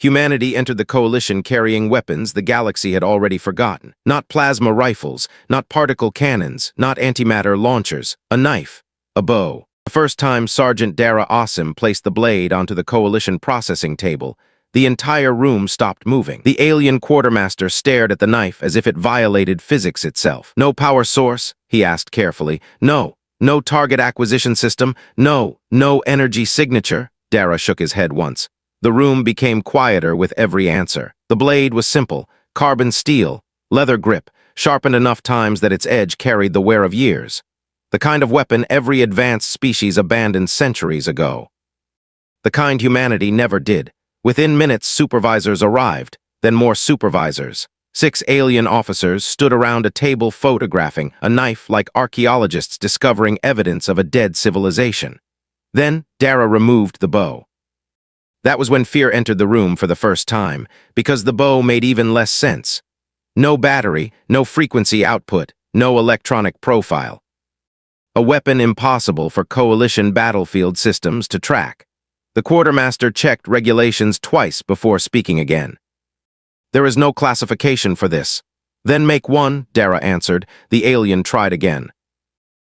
Humanity entered the coalition carrying weapons the galaxy had already forgotten. Not plasma rifles, not particle cannons, not antimatter launchers. A knife. A bow. The first time Sergeant Dara Asim placed the blade onto the coalition processing table, the entire room stopped moving. The alien quartermaster stared at the knife as if it violated physics itself. No power source? He asked carefully. No. No target acquisition system? No energy signature? Dara shook his head once. The room became quieter with every answer. The blade was simple, carbon steel, leather grip, sharpened enough times that its edge carried the wear of years. The kind of weapon every advanced species abandoned centuries ago. The kind humanity never did. Within minutes, supervisors arrived, then more supervisors. 6 alien officers stood around a table photographing a knife like archaeologists discovering evidence of a dead civilization. Then, Dara removed the bow. That was when fear entered the room for the first time, because the bow made even less sense. No battery, no frequency output, no electronic profile. A weapon impossible for coalition battlefield systems to track. The quartermaster checked regulations twice before speaking again. There is no classification for this. Then make one, Dara answered. The alien tried again.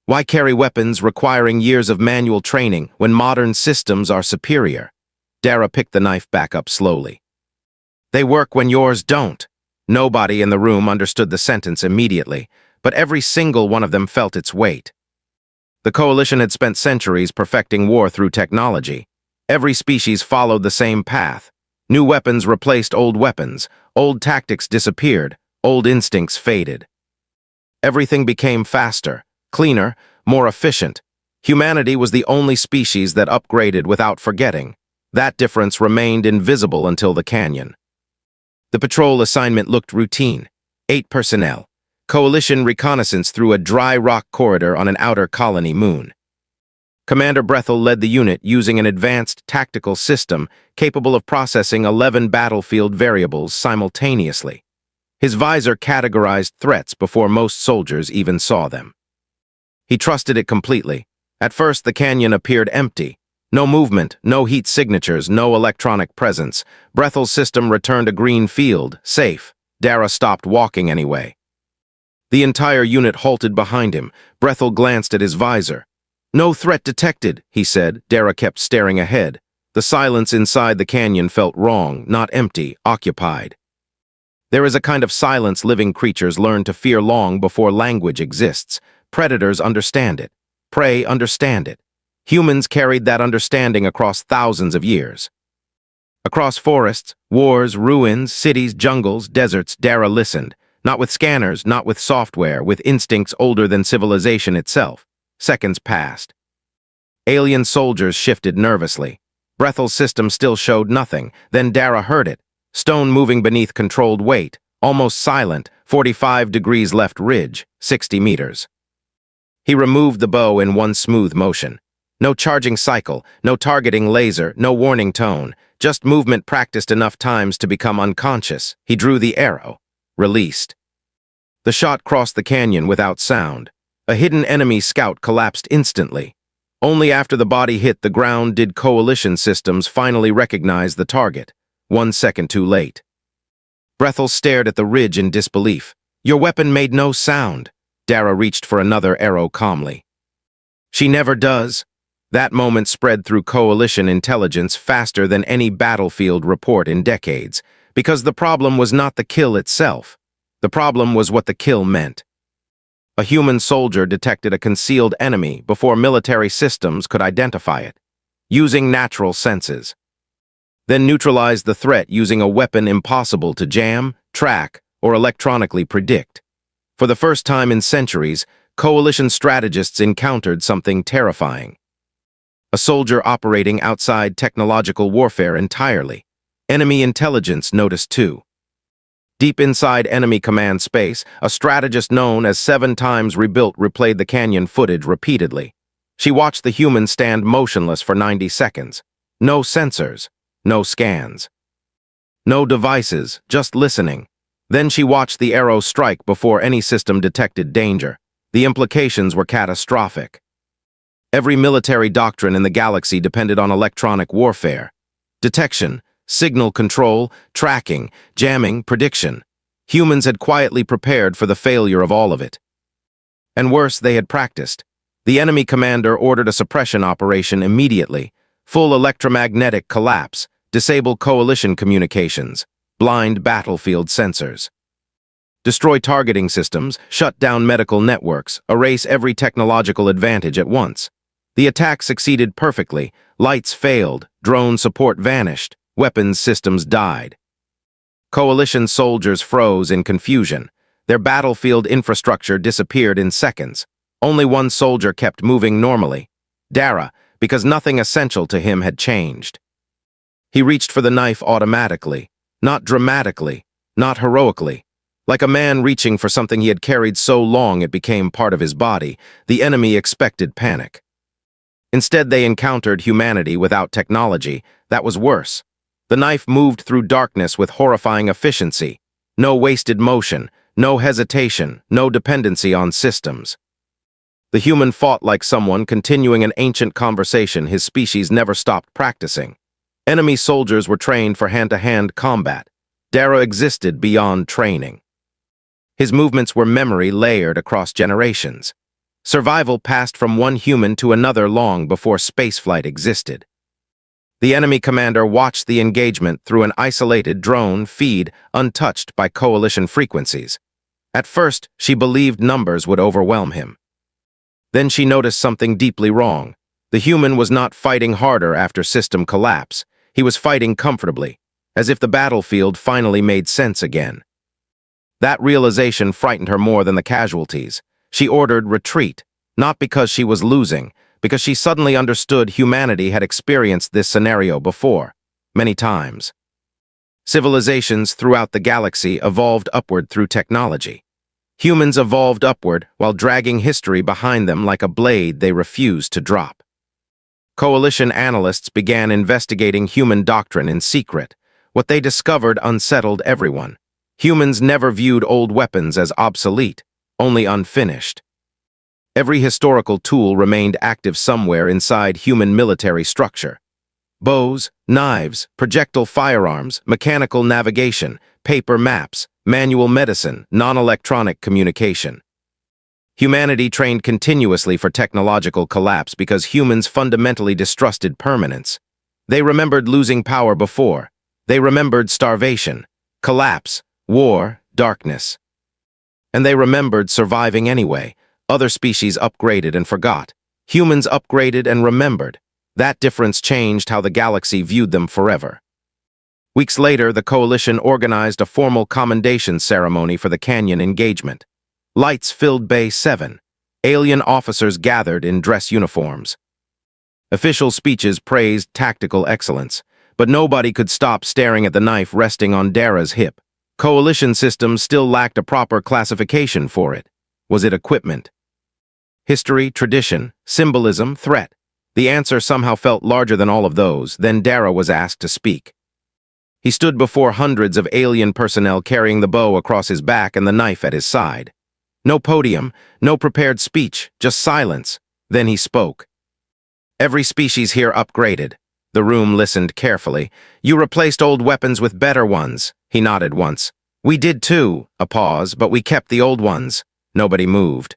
Why carry weapons requiring years of manual training when modern systems are superior? Dara picked the knife back up slowly. They work when yours don't. Nobody in the room understood the sentence immediately, but every single one of them felt its weight. The coalition had spent centuries perfecting war through technology. Every species followed the same path. New weapons replaced old weapons, old tactics disappeared, old instincts faded. Everything became faster, cleaner, more efficient. Humanity was the only species that upgraded without forgetting. That difference remained invisible until the canyon. The patrol assignment looked routine. 8 personnel. Coalition reconnaissance through a dry rock corridor on an outer colony moon. Commander Brethel led the unit using an advanced tactical system capable of processing 11 battlefield variables simultaneously. His visor categorized threats before most soldiers even saw them. He trusted it completely. At first, the canyon appeared empty. No movement, no heat signatures, no electronic presence. Brethel's system returned a green field, safe. Dara stopped walking anyway. The entire unit halted behind him. Brethel glanced at his visor. No threat detected, he said. Dara kept staring ahead. The silence inside the canyon felt wrong, not empty, occupied. There is a kind of silence living creatures learn to fear long before language exists. Predators understand it. Prey understand it. Humans carried that understanding across thousands of years. Across forests, wars, ruins, cities, jungles, deserts, Dara listened. Not with scanners, not with software, with instincts older than civilization itself. Seconds passed. Alien soldiers shifted nervously. Brethel's system still showed nothing. Then Dara heard it. Stone moving beneath controlled weight. Almost silent. 45 degrees left ridge. 60 meters. He removed the bow in one smooth motion. No charging cycle, no targeting laser, no warning tone. Just movement practiced enough times to become unconscious. He drew the arrow. Released. The shot crossed the canyon without sound. A hidden enemy scout collapsed instantly. Only after the body hit the ground did coalition systems finally recognize the target. 1 second too late. Brethel stared at the ridge in disbelief. Your weapon made no sound. Dara reached for another arrow calmly. She never does. That moment spread through coalition intelligence faster than any battlefield report in decades, because the problem was not the kill itself. The problem was what the kill meant. A human soldier detected a concealed enemy before military systems could identify it, using natural senses. Then neutralized the threat using a weapon impossible to jam, track, or electronically predict. For the first time in centuries, coalition strategists encountered something terrifying. A soldier operating outside technological warfare entirely. Enemy intelligence noticed too. Deep inside enemy command space, a strategist known as 7 times rebuilt replayed the canyon footage repeatedly. She watched the human stand motionless for 90 seconds. No sensors, no scans. No devices, just listening. Then she watched the arrow strike before any system detected danger. The implications were catastrophic. Every military doctrine in the galaxy depended on electronic warfare. Detection, signal control, tracking, jamming, prediction. Humans had quietly prepared for the failure of all of it. And worse, they had practiced. The enemy commander ordered a suppression operation immediately. Full electromagnetic collapse, disable coalition communications, blind battlefield sensors. Destroy targeting systems, shut down medical networks, erase every technological advantage at once. The attack succeeded perfectly. Lights failed, drone support vanished, weapons systems died. Coalition soldiers froze in confusion. Their battlefield infrastructure disappeared in seconds. Only one soldier kept moving normally. Dara, because nothing essential to him had changed. He reached for the knife automatically, not dramatically, not heroically. Like a man reaching for something he had carried so long it became part of his body, the enemy expected panic. Instead, they encountered humanity without technology. That was worse. The knife moved through darkness with horrifying efficiency. No wasted motion, no hesitation, no dependency on systems. The human fought like someone continuing an ancient conversation his species never stopped practicing. Enemy soldiers were trained for hand-to-hand combat. Dara existed beyond training. His movements were memory layered across generations. Survival passed from one human to another long before spaceflight existed. The enemy commander watched the engagement through an isolated drone feed untouched by coalition frequencies. At first, she believed numbers would overwhelm him. Then she noticed something deeply wrong. The human was not fighting harder after system collapse. He was fighting comfortably, as if the battlefield finally made sense again. That realization frightened her more than the casualties. She ordered retreat, not because she was losing, because she suddenly understood humanity had experienced this scenario before, many times. Civilizations throughout the galaxy evolved upward through technology. Humans evolved upward while dragging history behind them like a blade they refused to drop. Coalition analysts began investigating human doctrine in secret. What they discovered unsettled everyone. Humans never viewed old weapons as obsolete, only unfinished. Every historical tool remained active somewhere inside human military structure. Bows, knives, projectile firearms, mechanical navigation, paper maps, manual medicine, non-electronic communication. Humanity trained continuously for technological collapse because humans fundamentally distrusted permanence. They remembered losing power before. They remembered starvation, collapse, war, darkness. And they remembered surviving anyway. Other species upgraded and forgot. Humans upgraded and remembered. That difference changed how the galaxy viewed them forever. Weeks later, the Coalition organized a formal commendation ceremony for the Canyon engagement. Lights filled Bay 7. Alien officers gathered in dress uniforms. Official speeches praised tactical excellence, but nobody could stop staring at the knife resting on Dara's hip. Coalition systems still lacked a proper classification for it. Was it equipment? History, tradition, symbolism, threat? The answer somehow felt larger than all of those. Then Dara was asked to speak. He stood before hundreds of alien personnel carrying the bow across his back and the knife at his side. No podium, no prepared speech, just silence. Then he spoke. Every species here upgraded. The room listened carefully. You replaced old weapons with better ones. He nodded once. We did too. A pause, but we kept the old ones. Nobody moved.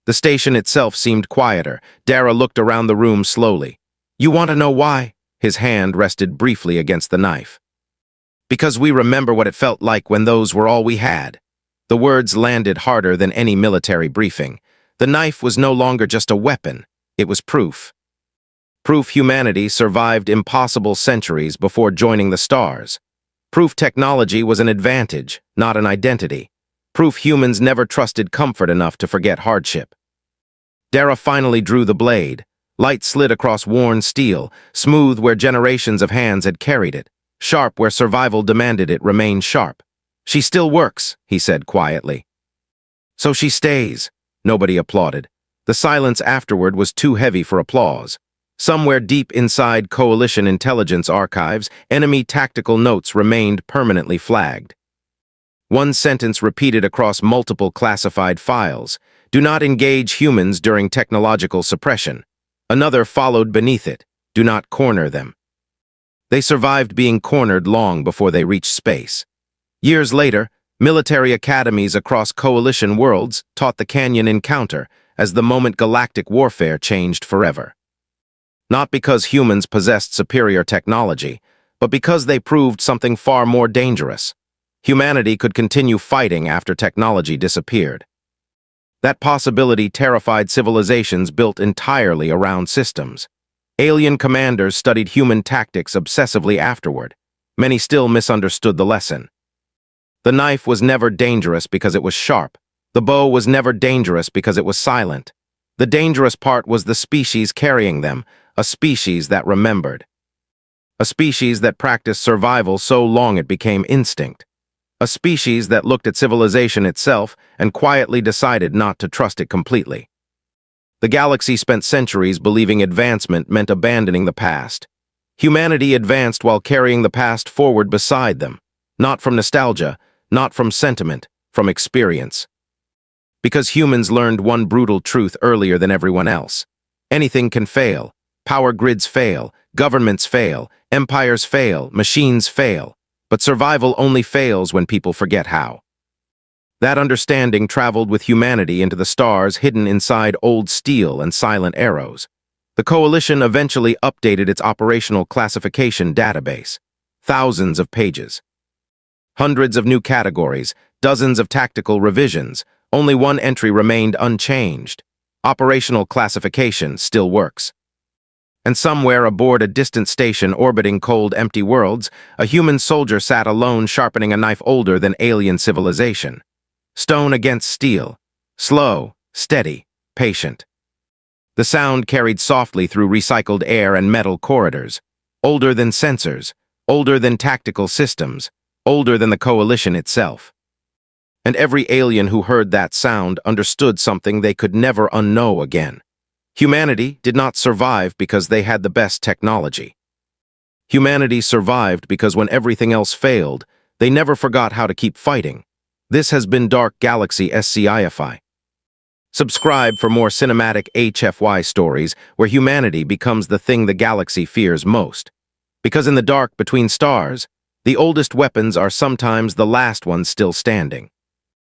The station itself seemed quieter. Dara looked around the room slowly. You want to know why? His hand rested briefly against the knife. Because we remember what it felt like when those were all we had. The words landed harder than any military briefing. The knife was no longer just a weapon. It was proof. Proof humanity survived impossible centuries before joining the stars. Proof technology was an advantage, not an identity. Proof humans never trusted comfort enough to forget hardship. Dara finally drew the blade. Light slid across worn steel, smooth where generations of hands had carried it. Sharp where survival demanded it remain sharp. She still works, he said quietly. So she stays. Nobody applauded. The silence afterward was too heavy for applause. Somewhere deep inside Coalition intelligence archives, enemy tactical notes remained permanently flagged. One sentence repeated across multiple classified files. Do not engage humans during technological suppression. Another followed beneath it. Do not corner them. They survived being cornered long before they reached space. Years later, military academies across coalition worlds taught the Canyon encounter as the moment galactic warfare changed forever. Not because humans possessed superior technology, but because they proved something far more dangerous. Humanity could continue fighting after technology disappeared. That possibility terrified civilizations built entirely around systems. Alien commanders studied human tactics obsessively afterward. Many still misunderstood the lesson. The knife was never dangerous because it was sharp. The bow was never dangerous because it was silent. The dangerous part was the species carrying them, a species that remembered. A species that practiced survival so long it became instinct. A species that looked at civilization itself and quietly decided not to trust it completely. The galaxy spent centuries believing advancement meant abandoning the past. Humanity advanced while carrying the past forward beside them, not from nostalgia, not from sentiment, from experience. Because humans learned one brutal truth earlier than everyone else. Anything can fail. Power grids fail, governments fail, empires fail, machines fail. But survival only fails when people forget how. That understanding traveled with humanity into the stars hidden inside old steel and silent arrows. The Coalition eventually updated its operational classification database. Thousands of pages. Hundreds of new categories, dozens of tactical revisions. Only one entry remained unchanged. Operational classification still works. And somewhere aboard a distant station orbiting cold, empty worlds, a human soldier sat alone sharpening a knife older than alien civilization. Stone against steel. Slow, steady, patient. The sound carried softly through recycled air and metal corridors. Older than sensors, older than tactical systems, older than the Coalition itself. And every alien who heard that sound understood something they could never unknow again. Humanity did not survive because they had the best technology. Humanity survived because when everything else failed, they never forgot how to keep fighting. This has been Dark Galaxy Sci-Fi. Subscribe for more cinematic HFY stories where humanity becomes the thing the galaxy fears most. Because in the dark between stars, the oldest weapons are sometimes the last ones still standing.